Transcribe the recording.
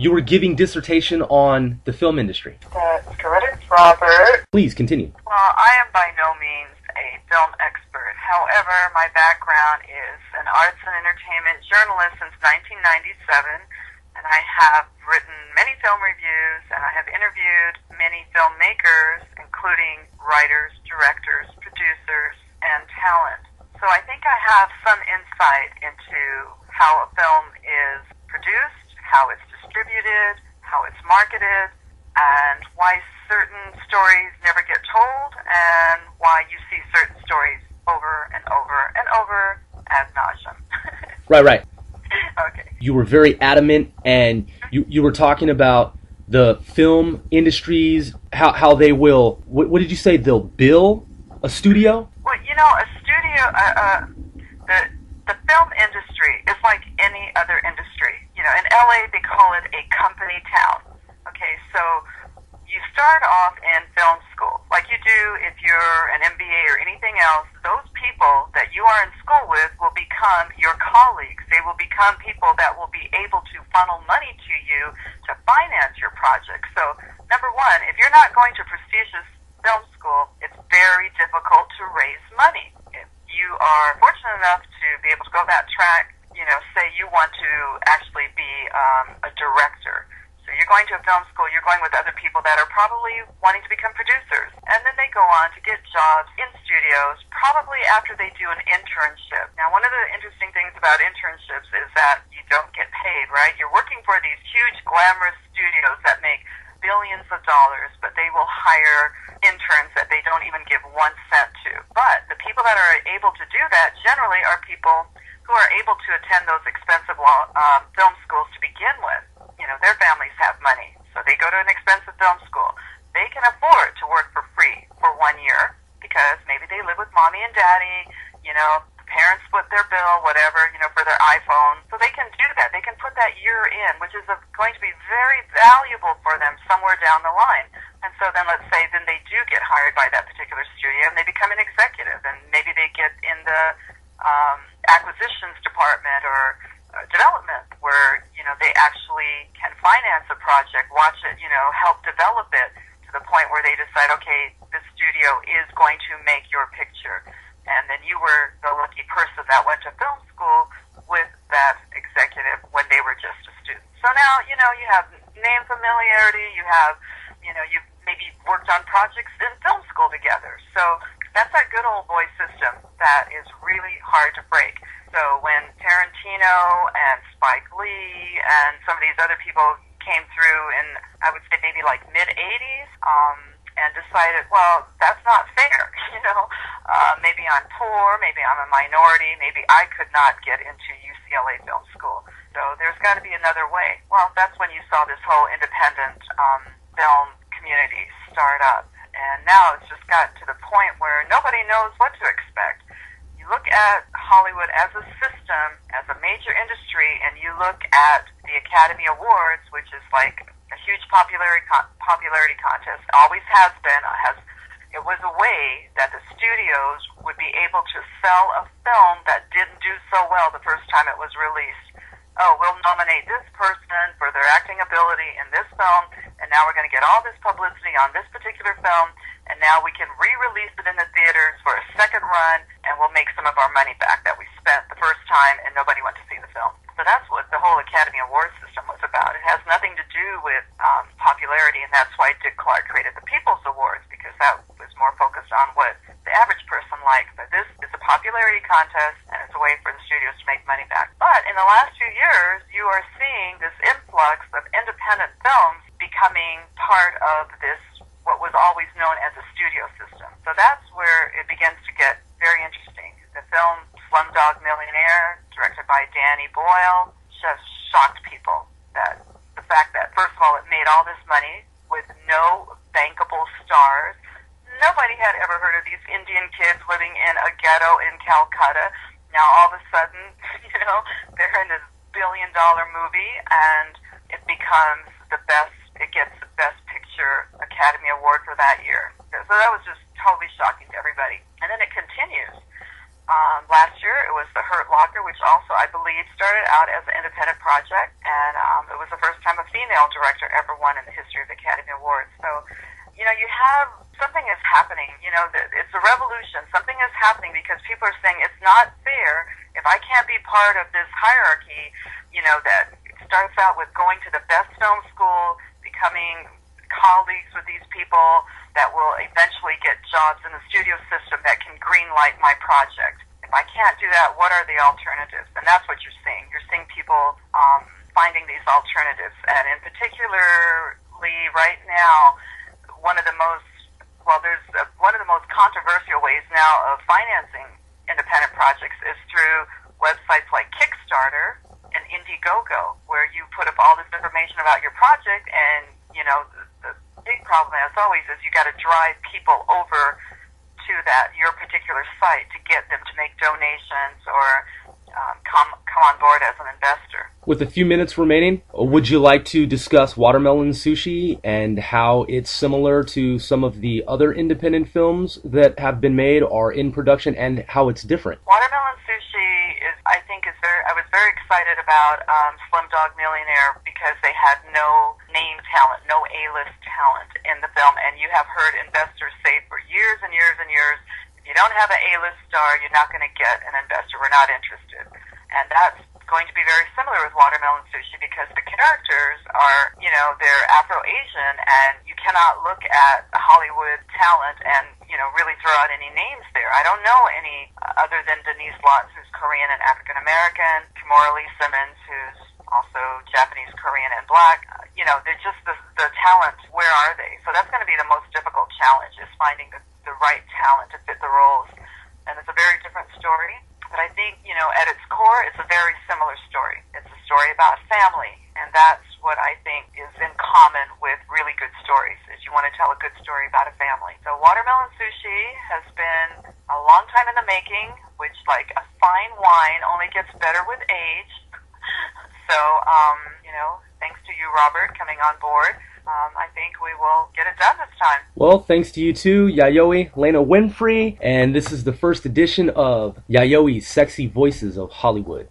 You were giving dissertation on the film industry. That's correct, Robert. Please continue. Well, I am by no means a film expert. However, my background is an arts and entertainment journalist since 1997, and I have written many film reviews, and I have interviewed many filmmakers, including writers, directors, producers, and talent. So I think I have some insight into how a film is produced, how it's distributed, how it's marketed, and why certain stories never get told, and why you see certain stories over and over and over ad nauseum. Right. Okay. You were very adamant, and you were talking about the film industries, how they will, what did you say, they'll bill a studio? Well, a studio, the film industry is like any other industry. In LA they call it a company town. Okay, so you start off in film school, like you do if you're an MBA or anything else. Those people that you are in school with will become your colleagues. They will become people that will be able to funnel money to you to finance your project. So, number one, if you're not going to prestigious film school, it's very difficult to raise money. If you are fortunate enough to be able to go that track, say you want to actually be a director. So you're going to a film school, you're going with other people that are probably wanting to become producers. And then they go on to get jobs in studios, probably after they do an internship. Now, one of the interesting things about internships is that you don't get paid, right? You're working for these huge, glamorous studios that make billions of dollars, but they will hire interns that they don't even give 1 cent to. But the people that are able to do that generally are people who are able to attend those expensive film schools to begin with. Their families have money, so they go to an expensive film school. They can afford to work for free for 1 year because maybe they live with mommy and daddy, the parents split their bill, whatever, for their iPhone. So they can do that. They can put that year in, which is going to be very valuable for them somewhere down the line. And so then let's say then they do get hired by that particular studio and they become an executive, and maybe they get in the acquisitions department or development where, they actually can finance a project, watch it, help develop it to the point where they decide, okay, this studio is going to make your picture. And then you were the lucky person that went to film school with that executive when they were just a student. So now, you have name familiarity, you've maybe worked on projects in film school together. So that's that good old boy system that is really hard to break. So when Tarantino and Spike Lee and some of these other people came through in, I would say maybe like mid-'80s, and decided, well, that's not fair, maybe I'm poor, maybe I'm a minority, maybe I could not get into UCLA Film School. So there's got to be another way. Well, that's when you saw this whole independent film community start up. And now it's just gotten to the point where nobody knows what to expect. You look at Hollywood as a system, as a major industry, and you look at the Academy Awards, which is like a huge popularity contest, always has been. It was a way that the studios would be able to sell a film that didn't do so well the first time it was released. Oh, we'll nominate this person for their acting ability in this film, and now we're going to get all this publicity on this particular film, and now we can re-release it in the theaters for a second run, and we'll make some of our money back that we spent the first time and nobody went to see the film. So that's what the whole Academy Awards system was about. It has nothing to do with popularity, and that's why Dick Clark created the People's Awards, because that was more focused on what the average person likes. But this is a popularity contest, and it's a way for the studios to make money back. But in the last few years, you are seeing this influx of independent films becoming part of this, what was always known as a studio system. So that's where it begins to get very interesting. The film Slumdog Millionaire, directed by Danny Boyle, just shocked people. That the fact that, first of all, it made all this money with no bankable stars. Nobody had ever heard of these Indian kids living in a ghetto in Calcutta. Now all of a sudden, they're in this billion-dollar movie, and it becomes it gets the Best Picture Academy Award for that year. So that was just totally shocking to everybody. And then it continues. Last year, it was The Hurt Locker, which also, I believe, started out as an independent project, and it was the first time a female director ever won in the history of the Academy Awards. So, you know, you have something is happening. You know, it's a revolution. Something is happening because people are saying it's not fair if I can't be part of this hierarchy. You know, that starts out with going to the best film school, becoming colleagues with these people that will eventually get jobs in the studio system that can greenlight my project. If I can't do that, what are the alternatives? And that's what you're seeing. You're seeing people finding these alternatives. And in particularly right now, one of the most controversial ways now of financing independent projects is through websites like Kickstarter and Indiegogo, where you put up all this information about your project, and, you know, the big problem, as always, is you got to drive people over to your particular site to get them to make donations or come on board as an investor. With a few minutes remaining, would you like to discuss Watermelon Sushi and how it's similar to some of the other independent films that have been made or in production, and how it's different? Watermelon Sushi I was very excited about Slumdog Millionaire because they had no name talent, no A-list talent in the film, and you have heard investors say for years and years and years, if you don't have an A-list star, you're not going to get an investor. We're not interested. And that's going to be very similar with Watermelon Sushi because the characters are, you know, they're Afro-Asian, and you cannot look at Hollywood talent and, you know, really throw out any names there. I don't know any other than Denise Lotz, who's Korean and African-American, Kimora Lee Simmons, who's also Japanese, Korean, and Black. You know, they're just the talent. Where are they? So that's going to be the most difficult challenge, is finding the right talent to fit the roles. And it's a very different story. But I think, you know, at its core, it's a very similar story. It's a story about family, and that's what I think is in common with really good stories, is you want to tell a good story about a family. So Watermelon Sushi has been a long time in the making, which, like a fine wine, only gets better with age. So, you know, thanks to you, Robert, coming on board, I think we will get it done this time. Well, thanks to you too, Yayoi, Lena Winfrey, and this is the first edition of Yayoi's Sexy Voices of Hollywood.